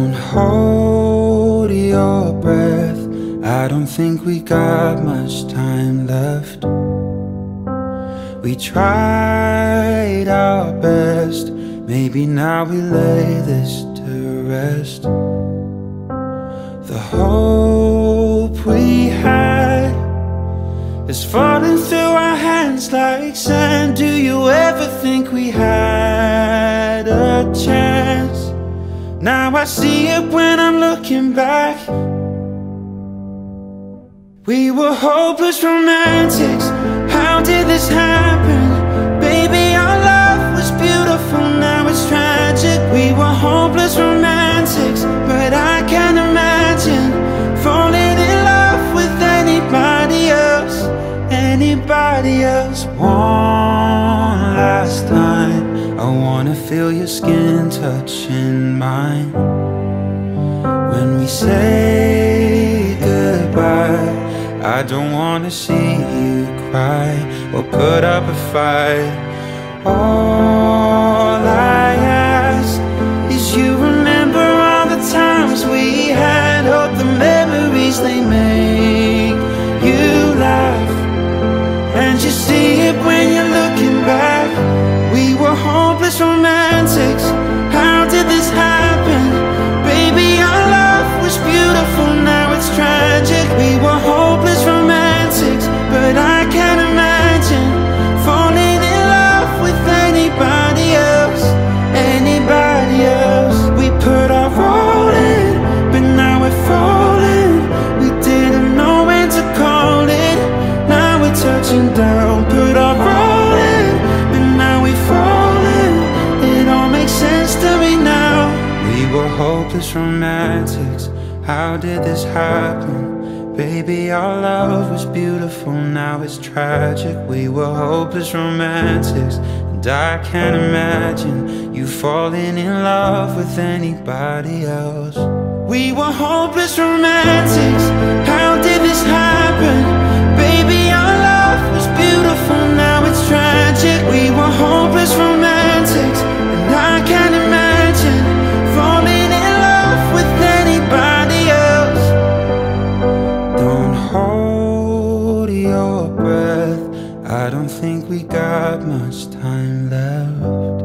Don't hold your breath, I don't think we got much time left. We tried our best, maybe now we lay this to rest. The hope we had is falling through our hands like sand. Do you ever think we had a chance? Now I see it when I'm looking back. We were hopeless romantics, how did this happen? Baby, our love was beautiful, now it's tragic. We were hopeless romantics, but I can't imagine falling in love with anybody else. Anybody else. One last time, I wanna feel your skin touching mine. When we say goodbye, I don't wanna see you cry or put up a fight. All I ask is you remember all the times we had. Hope the memories, they make you laugh. And you see it when you're looking back. We were hopeless romantics, how did this happen? Baby, our love was beautiful, now it's tragic. We were hopeless romantics, but I can't imagine falling in love with anybody else. Anybody else. We put our all in, but now we're falling. We didn't know when to call it, now we're touching down. Put our all in, but now we're falling. It all makes sense to me now. We were hopeless romantics, how did this happen? Baby, our love was beautiful, now it's tragic. We were hopeless romantics, and I can't imagine you falling in love with anybody else. We were hopeless romantics, how did this happen? Baby, our love was beautiful, now it's tragic. We were hopeless romantics, and I can't imagine falling in love with anybody else. Don't hold your breath, I don't think we got much time left.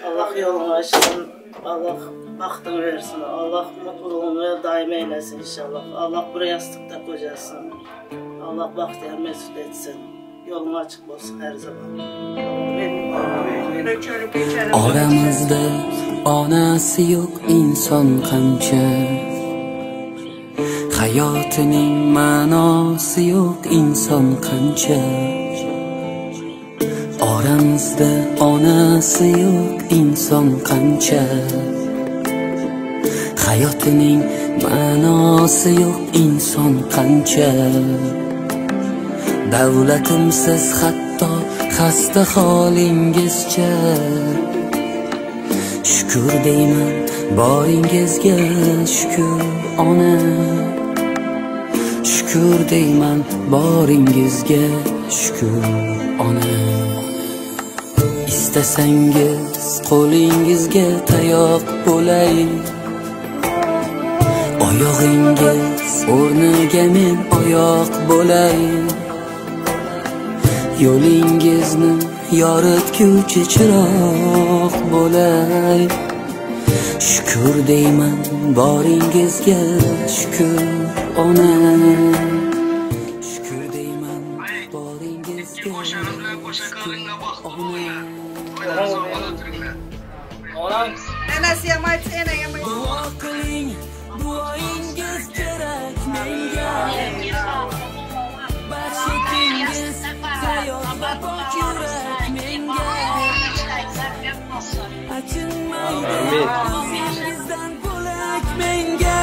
Allah yolunu açsın, Allah bahtını versin, Allah mutluluğunu daim eylesin inşallah. Allah buraya yastıkta kocasın, Allah bahtiyar mesut etsin, yolunu açık olsun her zaman. Aramızda onasi yok inson qancha, hayotining ma'nosi yok inson qancha. Aramızda onasi yok inson qancha, hayotining ma'nosi yok inson qancha. Davlatimsiz hatto xasta holingizcha, shukr deyman boringizga shukr ona. Shukr deyman boringizga shukr ona. İstesangiz qo'lingizga tayoq bo'lay, oyog'ingiz o'rniga men oyoq bo'lay. Yo'lingizni yoritguvchi chiroq bo'lay. Shukr deyman boringizga shukr ona. Shukr deyman boringizga shukr ona. Nenesi yamaydı, ene yamaydı. Dua qiling, duoingiz kerak menga. Baxshitingiz hayot va pok yurak menga. Achinmaydi o'zingizdan bo'lak menga.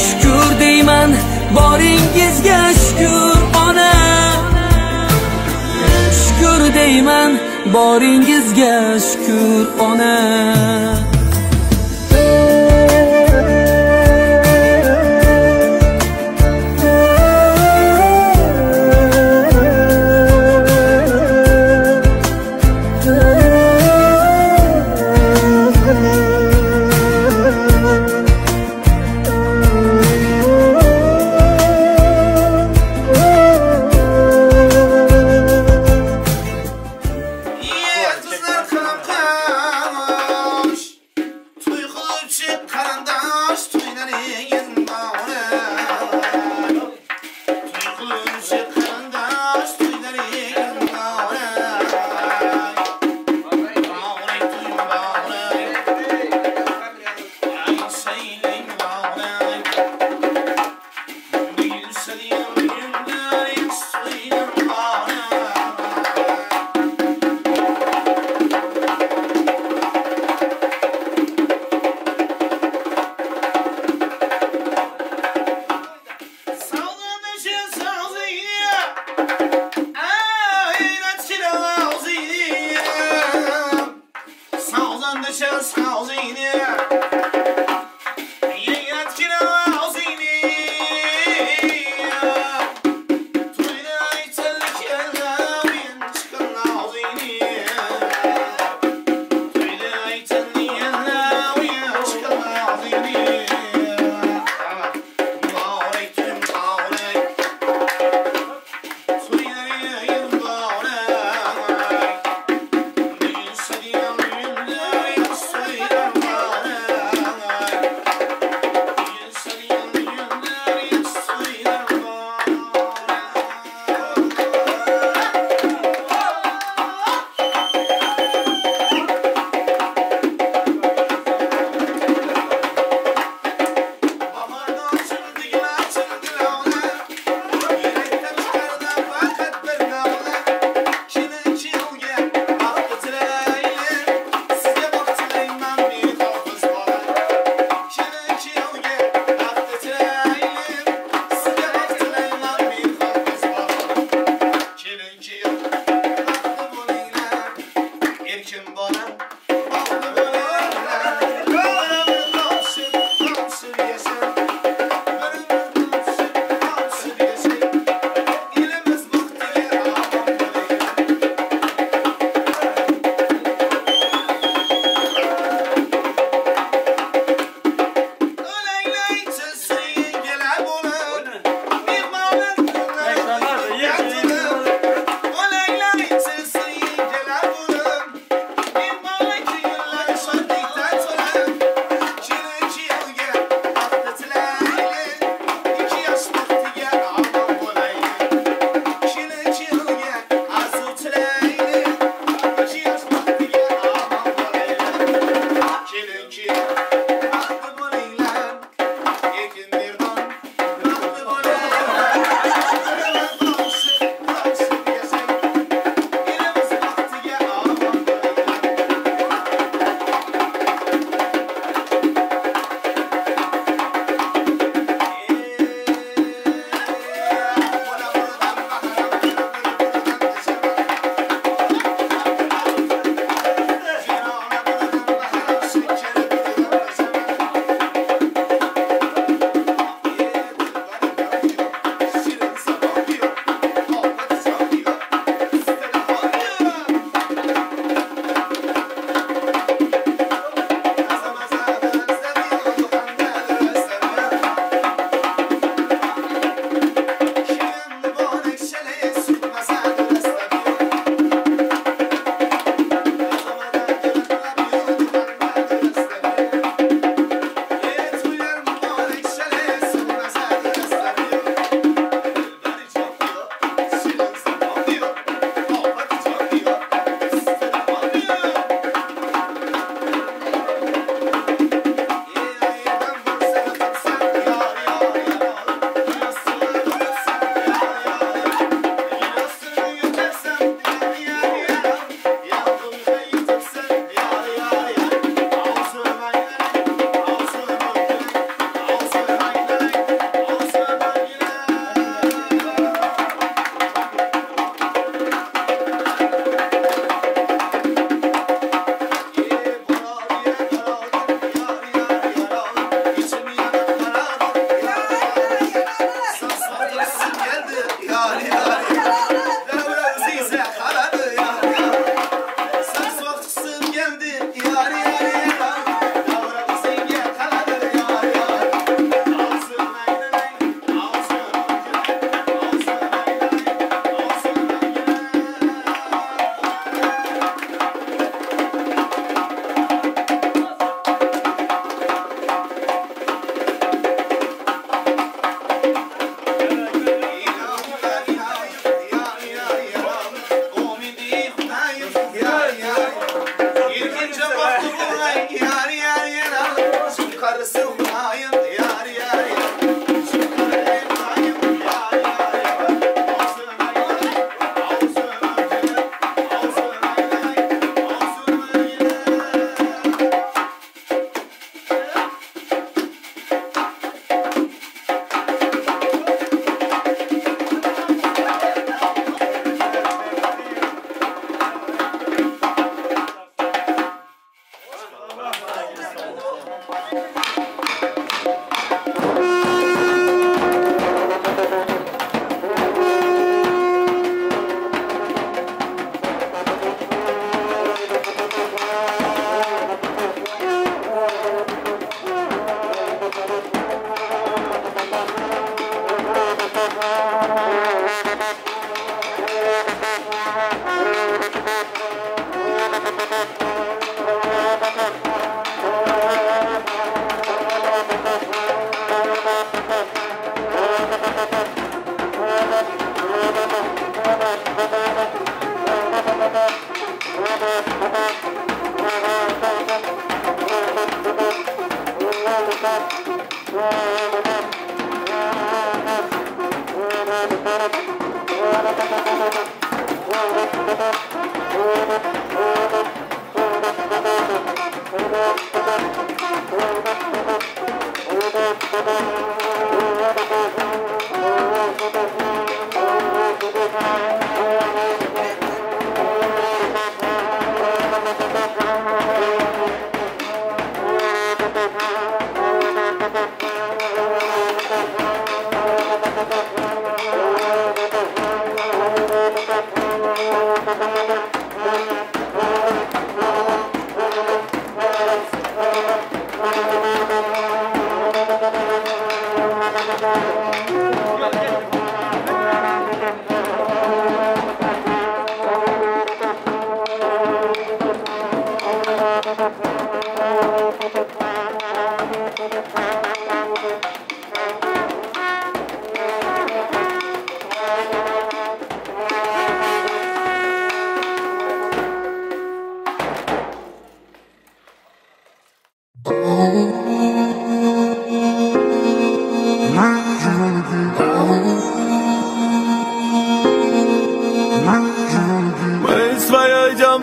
Shukr deyman boringizga shukr ona. Shukr deyman boringizga shukr ona.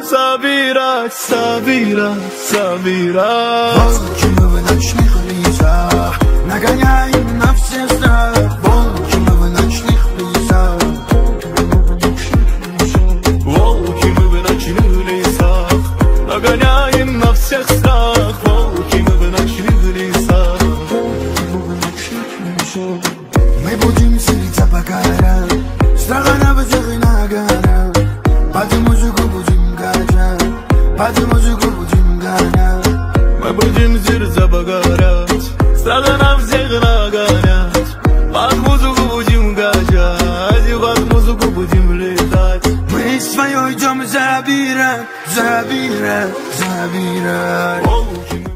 Sabira, Sabira, Sabira. Волки мы в ночных лесах, нагоняем на все страх. Волки мы в ночных лесах. Волки мы в ночных лесах, нагоняем на всех страх. Волки мы в ночных лесах. Мы будем селиться по горам, страха на высоких ногах. Под музыку будем гонять, под музыку будем гонять. Мы будем сердца погорять, страха на всех нагонять. Под музыку будем гонять, под музыку будем летать. Мы свое идем забирать, забирать, забирать. Волки мы...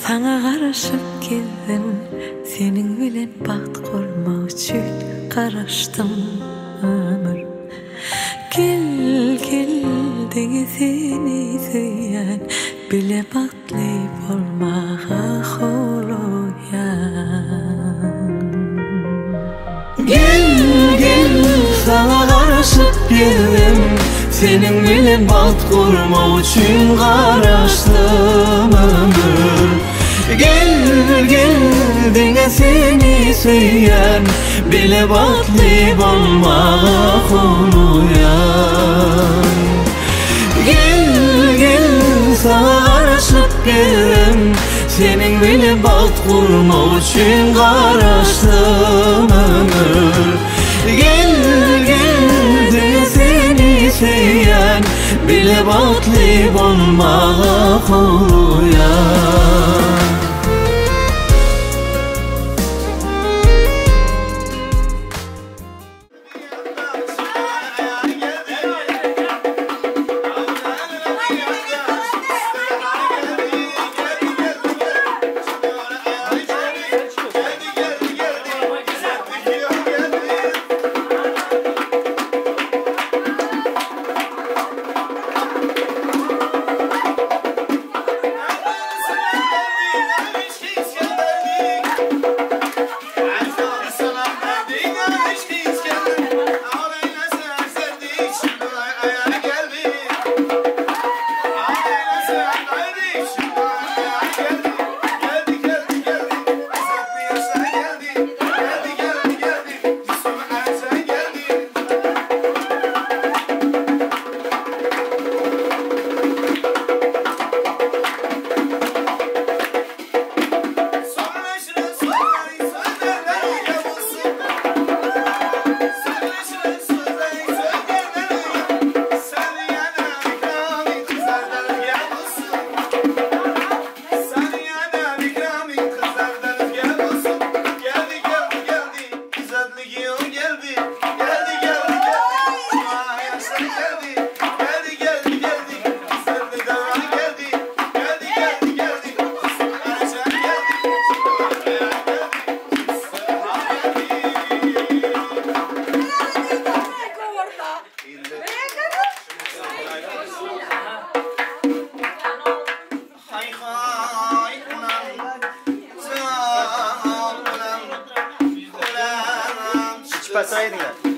Sana karışıp geldim, senin bilen baht kurmak için karıştım ömür. Gel gel denge seni söyleyen, bile batlayıp olmağa holoyan. Gel gel sana karışıp geldim, senin bilen baht kurmak için karıştım ömür. Gel gel denge seni söyleyen, bile batlayıp olmağa holoyan. Gel gel sana karışıp geldim, senin bilen baht kurmak için karıştım ömür. Gel gel denge seni söyleyen, bile batlayıp olmağa holoyan. Şüphesine dinle.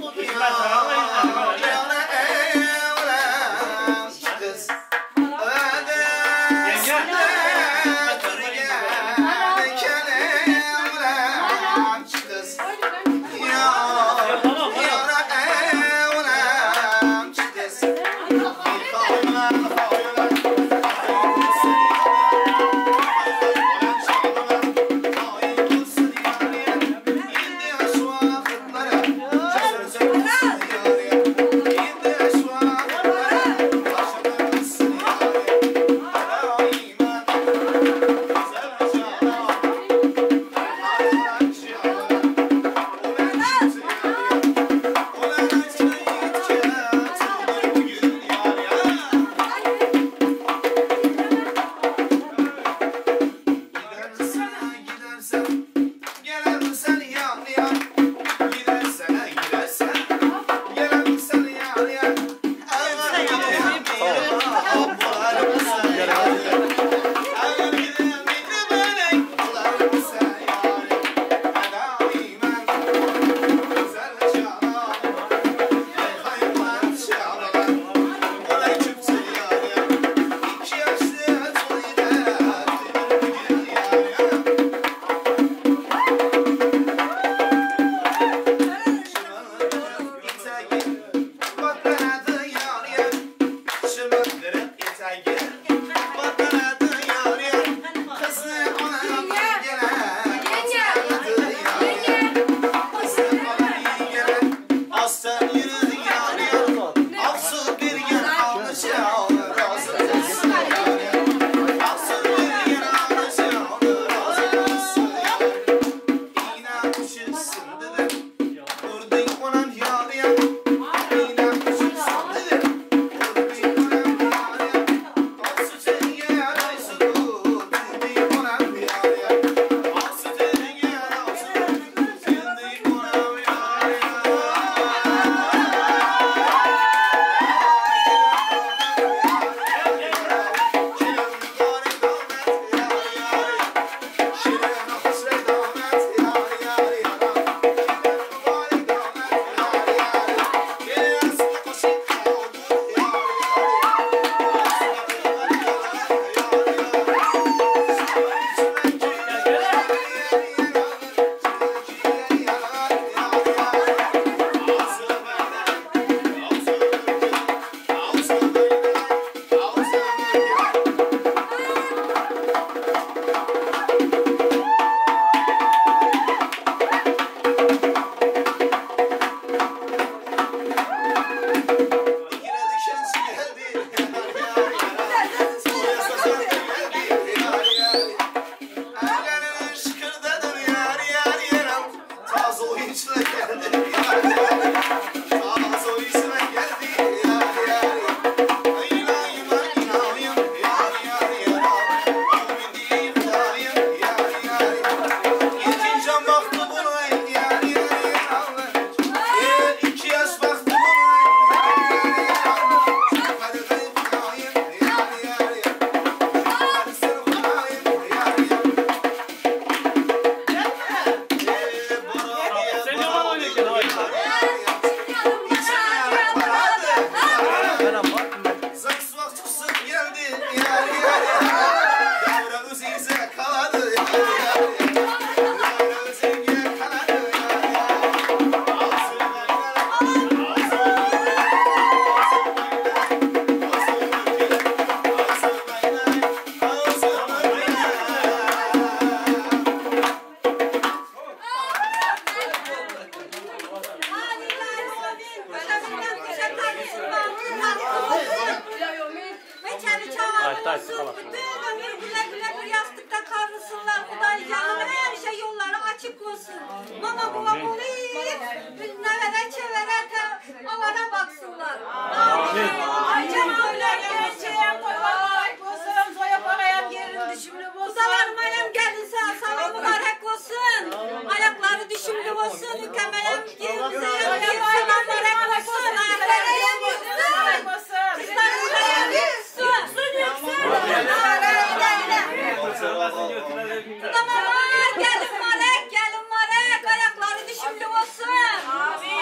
Gelin marek, ayakları düşümlü olsun.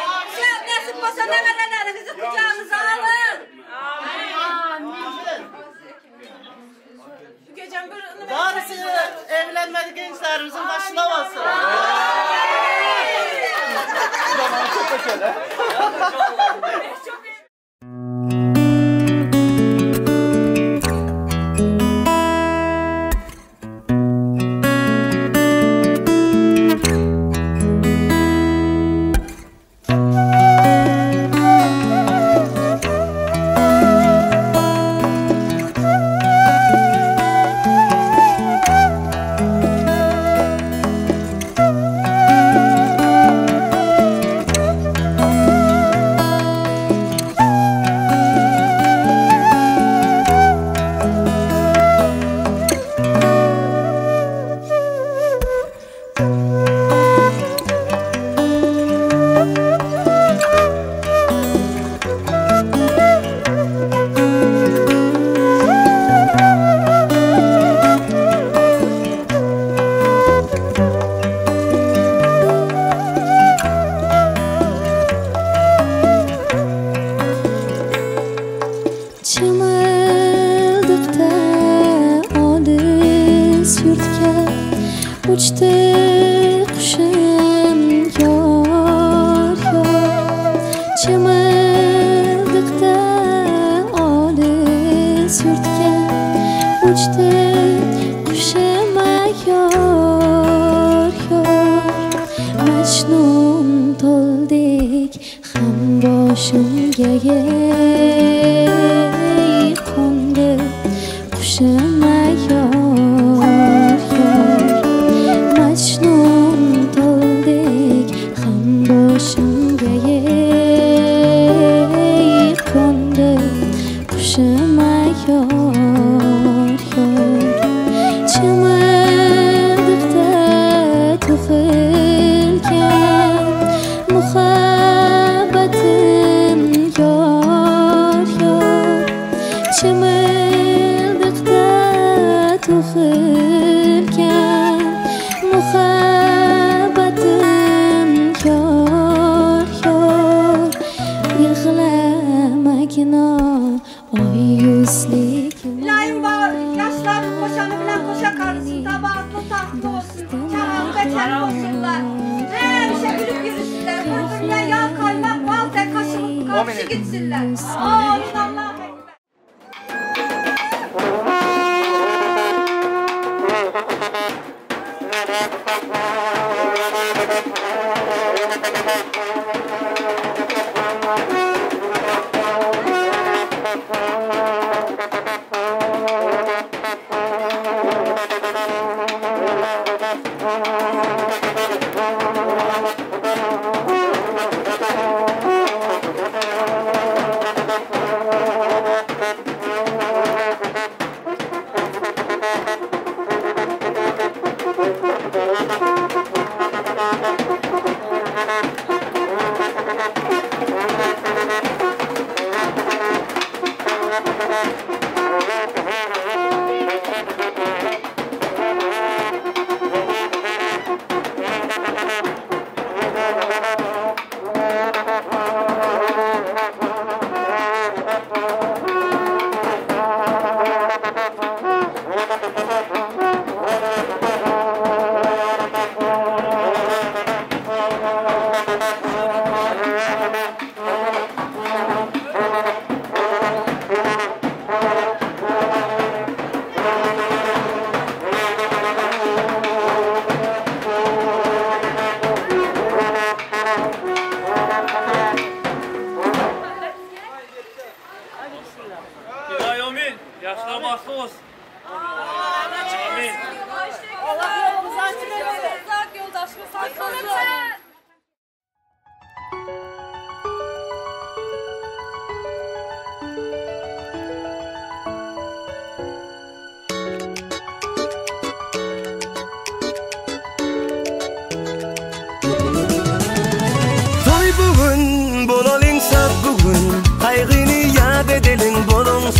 olsa nemelerinizi kucağınıza alın. Darısı evlenmedi gençlerimizin başına olsun.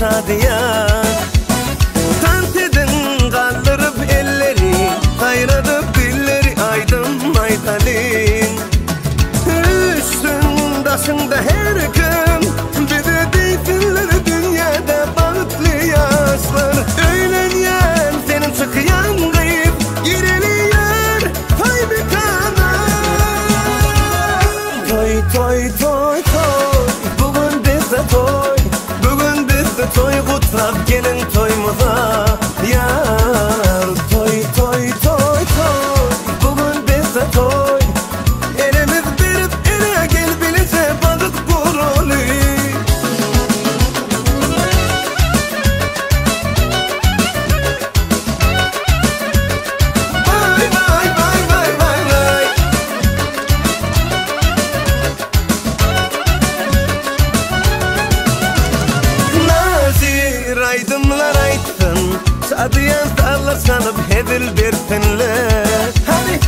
Sadiya Tantedin kaldırıp elleri Kayradıp dilleri aydım aytalin Üstündasın da her utrap gelin toyumuza. Yar toy toy toy toy, bugün bizde toy. Elimiz verip ele gel bilece balık kurulu. Vay vay vay vay vay vay. Nazir aydımlar aytsın, sadıyan sallar sanıp hedil bersinler. Hani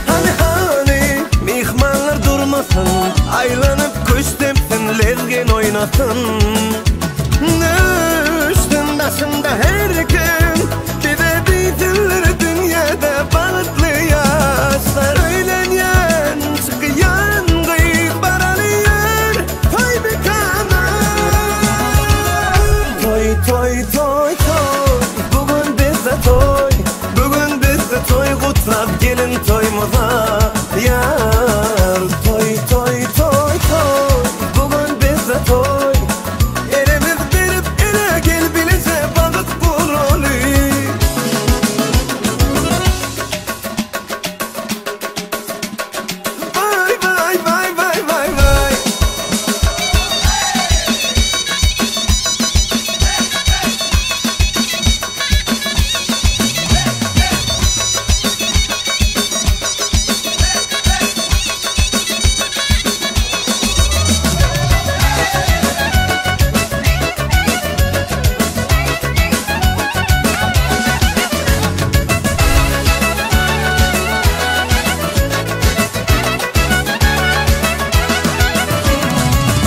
mihmanlar durmasın, aylanıp kuş tepsin, lezgin oynasın. Üstün başında her gün bize beytinler dünyada balıklı yaşlar. Öğlenyen çıkıyan kıyıp baralıyor toy bekana. Toy toy toy toy, bugün bizde toy. Bugün bizde toy, kutlap gelin toyumuza. Yar toy toy toy toy, bugün bizde toy. Elimiz verip ele gel bilece balık kurulu. Vay vay vay vay vay vay.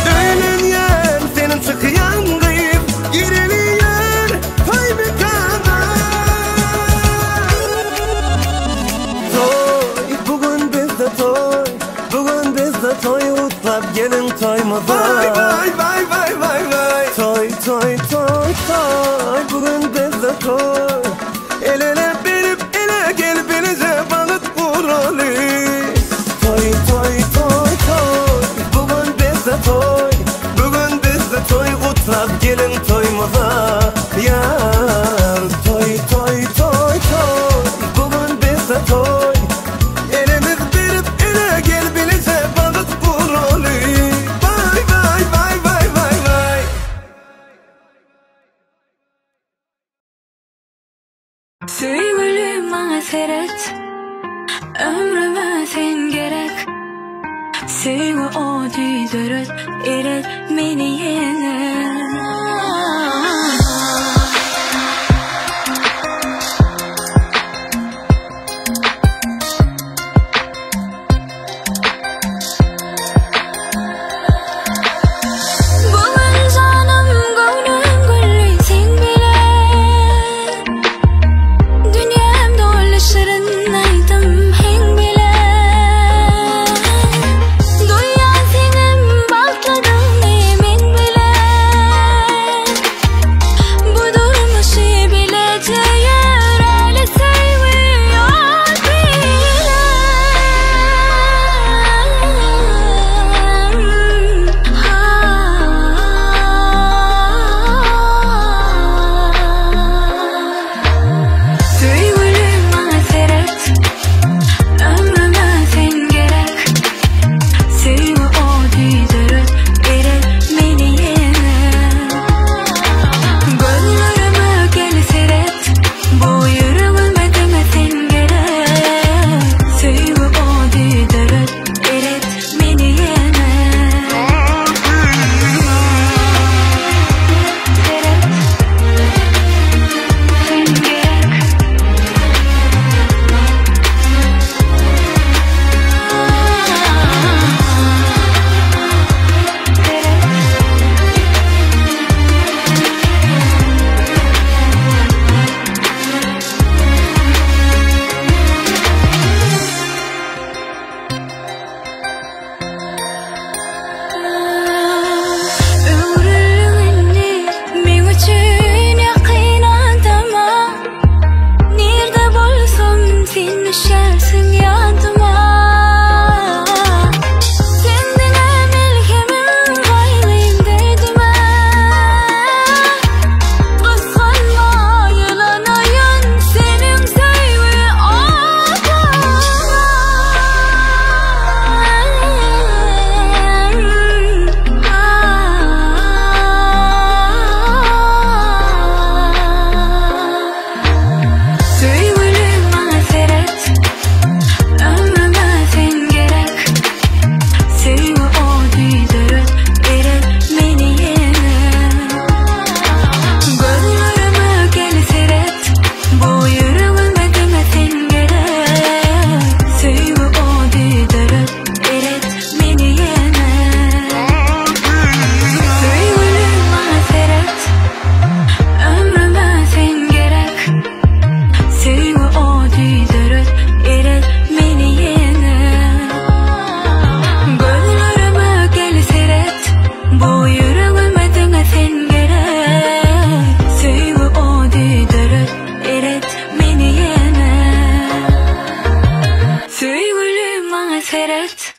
Öğlenyen senin çıkıyan kıyıp giriliyor toy mekana. Toy bugün bizde toy, bugün bizde toy, utlap gelin toyumuza. Vay vay vay vay vay vay. Toy toy toy toy, bugün bizde toy. El ele verip ele gel bilece balık kurulu. Toy toy toy toy, bugün bizde toy. Bugün bizde toy, utrap gelin toyumuza. Yar toy toy toy toy, bugün bizde toy. Elimiz verip ele gel bilece balık kurulu. Vay vay vay vay vay vay. Sevgilim bana seyret, ömrüme sen gerek. Sevgi o düdürüt, erit beni yine. Bugün canım gönlüm gülü sen bilen. Dünyam dolaşırın aydım hen bilen. Dünya senin bahtladın emin bilen. seyret.